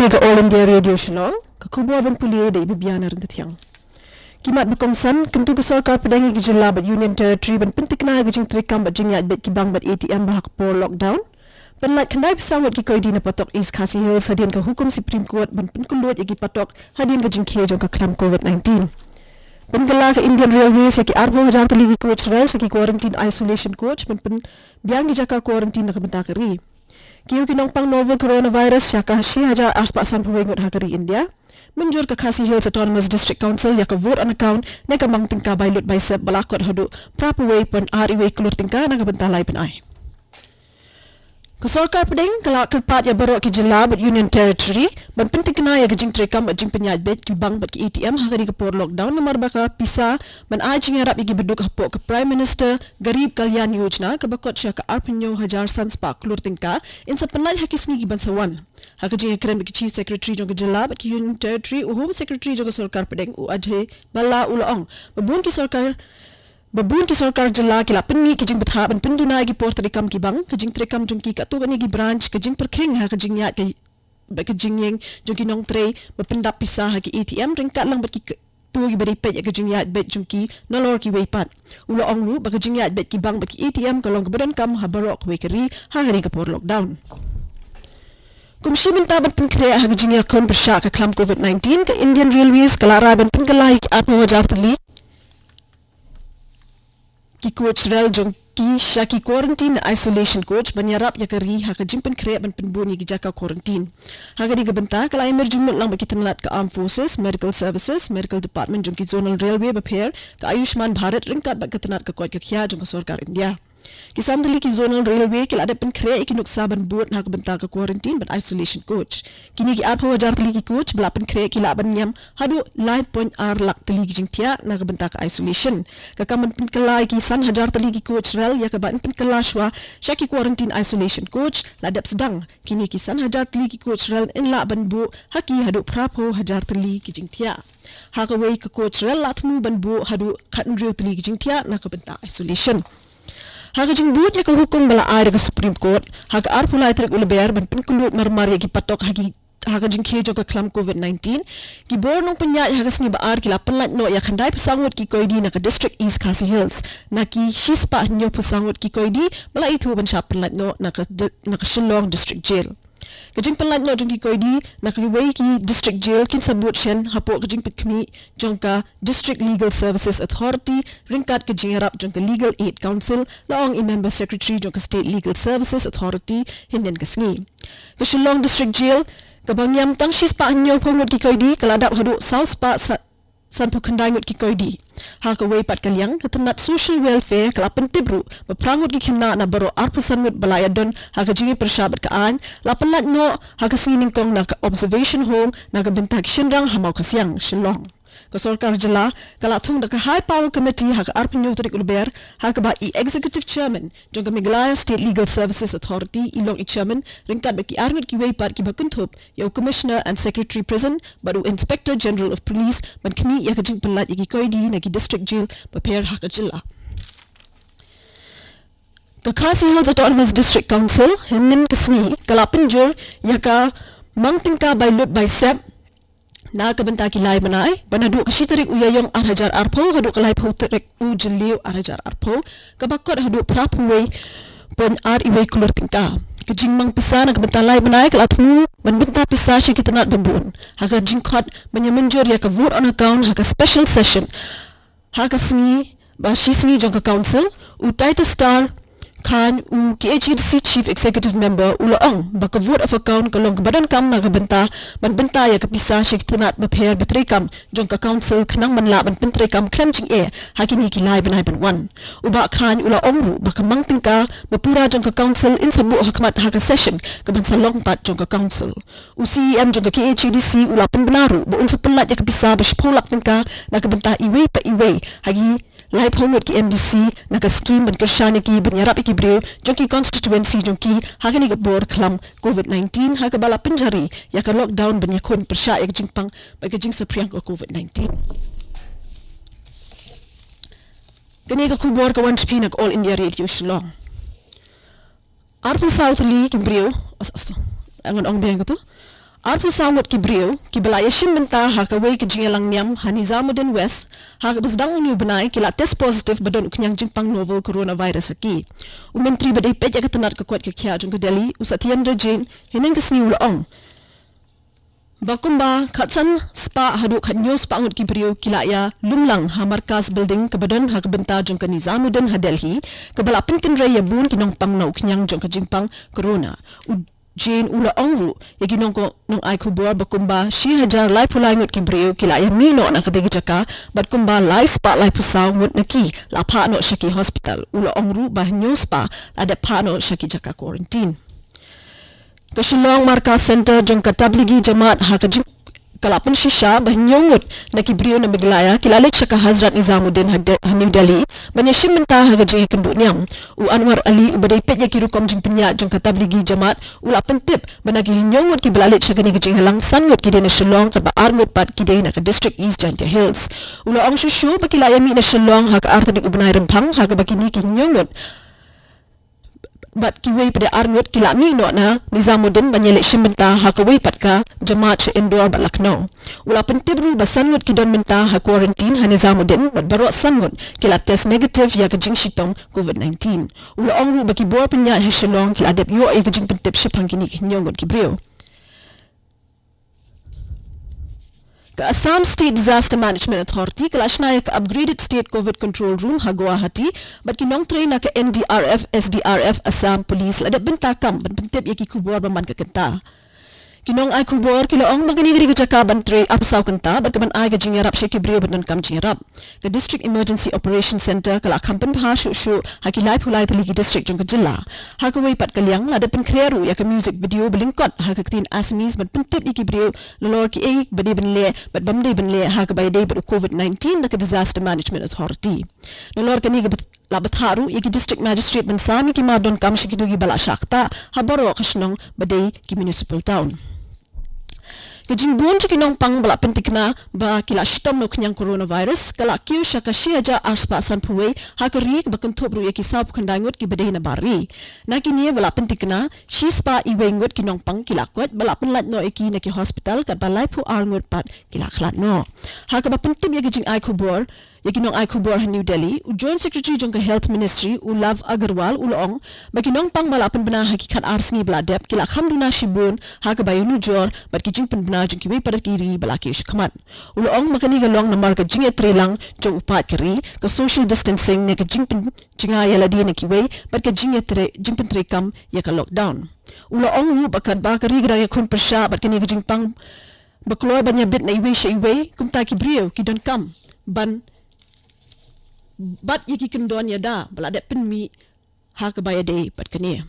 Kiniga All India Radio Shillong, kakubuwa ban puliye da ibibiyanar da tiyang. Kimat bukongsan, kentu ke sarkar pedangi ke jilla bat Union Territory ban pentikna ke jing trikam bat jing yat bat kibang bat ATM bahak por lockdown. Ban lat kendai pesawat ki koidi na patok East Khasi Hills hadian ke hukum Supreme Court ban penkulut yagi patok hadian ke jing kiyo jong ke klam COVID-19. Ban gala ke Indian Railways yaki arbo hajang tali ki coach rail saki quarantine isolation coach ban biang jaka quarantine na kebentakari. Kiyo kinong pang novel coronavirus yaka shi haja aspasan puwengot hakari India. Menjur ke Khasi Hills Autonomous District Council yaka vote on account na kamang tingka bailut by sep balakot hadu prapuway pon ariway kulur tingka na kabentalay penay. Kasorkar pedeng kalak kerpat ya barok ki jilla bat Union Territory ban penting kena ya gajing trekam bat jing penyat bet ki bang bat ki ATM hakari ke por lockdown nomor baka pisa ban ajing arab igi beduk hapok ke Prime Minister Garib Kalyan Yojana ke bakot sya ke arpenyo hajar sanspa kulur tingka in sa penlaj hakisni ki bansawan. Hakajing akram ki Chief Secretary jong ke jilla bat ki Union Territory u Home Secretary jong ke Sorkar pedeng u ajhe bala ulaong babun ki sarkar jilla kila pengi kejing betha ban penduna gi port rekam ki bang kejing trekam jong ki katu gani gi branch kejing perkheng ha kejing yat ke kejing yeng jong ki nong tre bapendap pisah ha ki ATM ringkat lang bat ki tu gi bari pet ya kejing yat bet jong ki nolor ki weipat ulo ong ru ba kejing yat bet ki bang bat ki ATM kalong kebadan kam ha barok we keri ha hari ke por lockdown. Kumsi minta ban penkrea ha kejing ya kon bersyak ke klam COVID-19 ke Indian Railways kalara ban pengelai ki atmo wajar teli ki coach rel jong ki shaki quarantine isolation coach banyarap yakari ha ka jimpen kre ban penbuni ki jaka quarantine ha ga diga benta kala emerging lang baki tenlat ka armed forces medical services medical department jong ki zonal railway baper ka Ayushman Bharat ringkat bak tenat ka kot ka khya jong ka sarkar India kisan dali ki zonal railway kila ada pen kre ikinuk saban buat ha ka benta ka quarantine ban isolation coach kini ki apa wajar tali ki coach bela pen kre kila ban nyam hadu live point ar lak tali ki jingtia na ka benta ka isolation ka kaman pen kala ki san hajar tali ki coach rel ya ka ban pen kala shwa shaki quarantine isolation coach ladap sedang kini ki san hajar tali ki coach rel in la ban bu haki hadu prapo hajar tali ki jingtia ha ka wei ka coach rel latmu ban bu hadu khatn rew tali ki jingtia na ka benta isolation. Haka jing buat ya ke hukum bala air ke Supreme Court haka ar pulai trek uleber ban penkulut marmar ya ki patok haka jing kejo ke klam COVID-19 ki bornong penyat haka sengi ba ar ki la penlat no ya khandai pesangut ki koidi na ke District East Khasi Hills na ki shispa nyo pesangut ki koidi bala itu ban sya penlat no na ke Shillong District Jail. Kejing penlat no jong ki koidi na ki wei ki District Jail kin sabut shen hapok kejing pekmi jong ka District Legal Services Authority ringkat kejing harap jong ka Legal Aid Council laong member secretary jong ka State Legal Services Authority hinden kesngi. Ke Shillong District Jail kabangyam tang shis pa anyo pongot ki koidi kaladap hadu South pa san pukandai ngut ki koidi ha ka wei pat kalyang ketenat social welfare kalapan tibru beprangut ki kena na baro arpusan ngut balayadon ha ka jingi persyabat ka an lapenlat no ha ka singining kong na ka observation home na ka bentak shinrang hamau kasyang Shillong ka sarkar jala kalatung da ka high power committee ha ka arpenyo tarik ulber ha ka ba executive chairman jong ka Meghalaya State Legal Services Authority ilong chairman ringkat baki arngut ki wei pat ki bakuntup yo commissioner and secretary prison baru inspector general of police ban kemi ya ka jing penlat iki koidi na ki district jail paper ha ka jilla ka Khasi Hills Autonomous District Council hinin kesni kalapin jur ya ka mangtingka bailut by sep na kabenta ki lai manai banadu ka shitarik uyayong arhajar arpo hadu kalai pautrek u jeliu arhajar arpo kabakot hadu prapuway pon ar iway kulur tingka kejing mang pisa na kabenta lai manai kalatmu banbenta pisa shi kitanat babun haka jingkot banyamanjur ya ka vote on account haka special session haka singi ba shi singi jong ka council u taita star Khan u KHDC Chief Executive Member ulaong baka vote of account kalong kebadan kam na kabenta banbenta ya kapisa syik tenat bapher betrekam jong ka council kenang manla ban pentrekam clenching air hakini kilai benai ban wan uba Khan ulaong ru baka mangtingka bapura jong ka council in sabu hakmat haka session kaban salong pat jong ka council u CEM jong ka KHDC ula penbenaru bu unsa penlat ya kapisa bashpolak tingka na kabenta iwe pa iwe hagi lai phongot ki MDC na ka scheme ban kershani ki banyarap ki brew jong ki constituency jong ki hakani ka bor klam COVID-19 ha ka bala penjari ya ka lockdown banyakon persya ya jingpang ba ka jing sa priang ko COVID-19 kani ka kubor ka once pinak All India Radio Shillong arpa South Lee ki brew angon ong biang ko to Arpu samut Kibriu, Kibalaya Shimbenta, Hakaway Kijingalang Niam, Hanizamuddin West, Hakabasdang New Benai, Kila test positive badon uknyang jingpang novel coronavirus haki. Umentri badai peja katanat kakwat kakia jung ke Delhi, Usatiendra Jain, hinang kesni ulaong. Bakumba, Katsan Spa Haduk Hadnyo Spa Angut Kibriu, Kilaya, Lumlang, Hamarkas Building, Kabadon, Hakabenta jung ke Nizamuddin Hadelhi, Kabalapin Kendray Yabun, Kinong Pang na uknyang jung ke jingpang corona. Jane ula ongru yagi nongko nong ay kubor bakumba si hajar lai pulai ngut Kibriu kilaya mino na kadegi jaka bakumba lai spa lai pusaw ngut naki la pa no shaki hospital ula ongru bahnyo spa ada pa no shaki jaka quarantine Kashilong Markas Center jong katabligi jamaat hakajing Kalapun Shisha bahnyongut na Kibriu na Miglaya kilalit siya ka Hazrat Nizamuddin New Delhi banyashim menta hagajing kenduk niyang u Anwar Ali ubadaypet ya kirukom jing penya jong katabligi jamaat ula pentip banagi hinyongut kibalalit siya gani gajing halang sangut kide na Shillong kaba armut pat kide na ka District East Jantia Hills ula ong shushu bakilaya mi na Shillong haka artadik ubanay rempang haka bakini kinyongut bat kiway pada arngut kilami no na Nizamuddin banyelik shimbenta hakaway patka jamaat sa indoor bat Lucknow. Ula pentibru basangut kidon menta ha quarantine ha Nizamuddin bat barok sangut kila test negative ya kajing shitong COVID-19. Ula ongru baki bor penyat ha Shillong kila adep yo ay kajing pentib shipang kini kinyongut Kibriu. Ka Assam State Disaster Management Authority kalashnaya ka upgraded state COVID control room ha Guwahati bat kinong train na ka NDRF SDRF Assam Police ladap bentakam ban pentip yaki kubor baman ka kenta kinong ay kubor kilaong maganigri ka jaka bantre apsaw kenta bat kaman ay gajing yarap siya Kibriu bat kam jing yarap ka District Emergency Operations Center kala kampan pa shu hakilay pulay taligi district jong kajilla hakaway pat kalyang ladap penkreru ya ka music video belingkot hakatin Assamese bat pentip yaki Kibriu lalor ki ay badi benle bat bamday benle hakabay day bat COVID-19 na ka Disaster Management Authority lalor kani ka labat haru yaki District Magistrate Bansami ki mardon kam siya kinugi bala syakta habaro kasnong baday ki Municipal Town Kajing buon siya kinong pang bala pentikna ba kila shitom no kanyang coronavirus kala kiyo siya ka siya ja arspa san puway hakarik bakantop ru yaki sapu kandangot ki baday na bari. Nakini bala pentikna si spa iwengot kinong pang kilakwet bala penlat no iki na ki hospital kat balay pu arngot pat kilaklat no. Hakaba pentip yaki jing ay kubor Yakinong ay kubor New Delhi, u Joint Secretary jong ka Health Ministry, u Love Agarwal, ulaong, baginong pang malapan bana hakikat arsni baladep, kila kamduna shibun, hakabayo nujor, bat kijing panbana jong kiway padat kiri balaki shikamat. Ulaong makanigalong na marka jing etre lang jong upat kiri, ka social distancing na ka jing yaladi na kiway, bat ka jing pantre kam ya ka lockdown. Ulaong ru bakat bakari gra ya kun persya, bat kani ka jing pang bakloy banya bit na iway siya iway, kumta Kibriu, kidon kam, ban bat yaki kendon ya da baladat penmi ha kabaya day pat kani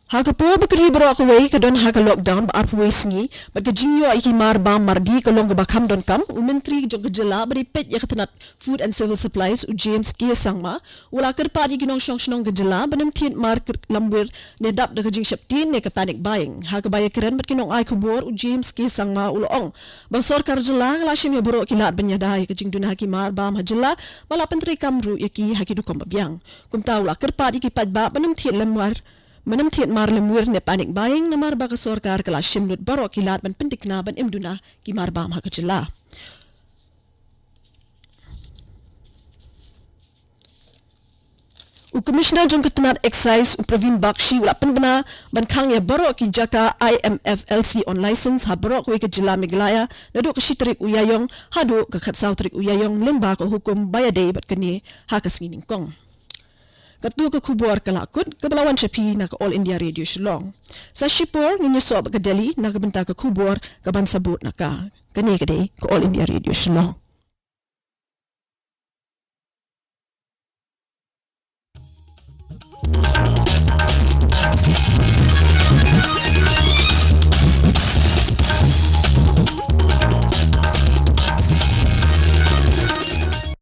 ha ka po bakri bro ka way kadon ha ka lockdown ba arpway singi bat ka jingyo iki mar ba mardi ka long ba kam don kam u mentri jog jela bari pet ya katanat food and civil supplies u James K Sangma wala kar pa di ginong shong ka jela banam tien mar lambwer ne dap da ka jing shaptin ne ka panic buying ha ka baya kren bat kinong ay kubor u James K Sangma ulong ba sorkar jela lashim ya bro kilat banyada ka jing dun ha ki mar ba jela bala pentri kamru yaki ha ki du kom babyang kumta wala kar pa di ki pat ba banam tien lamwar Manam tiat mar lemur ne panik buying na marba ka sorkar kala shimnut baro kilat ban pentik na ban imduna ki marba ma ka jela. U Commissioner jong katanat excise u Praveen Bakshi wala penbana ban kang ya baro ki jaka IMF LC on license ha baro ko ka jela Miglaya nado ka shitrik uyayong hado ka khatsaw trik uyayong lemba ko hukum bayade bat kani ha ka singing kong. Katu ka kubor kalakut kabalawan siya pi na ka All India Radio Shillong. Sa Shipor, ninyo sob ka Delhi, nakabenta ka kubor kaban sabot na ka. Kani ka day ka All India Radio Shillong.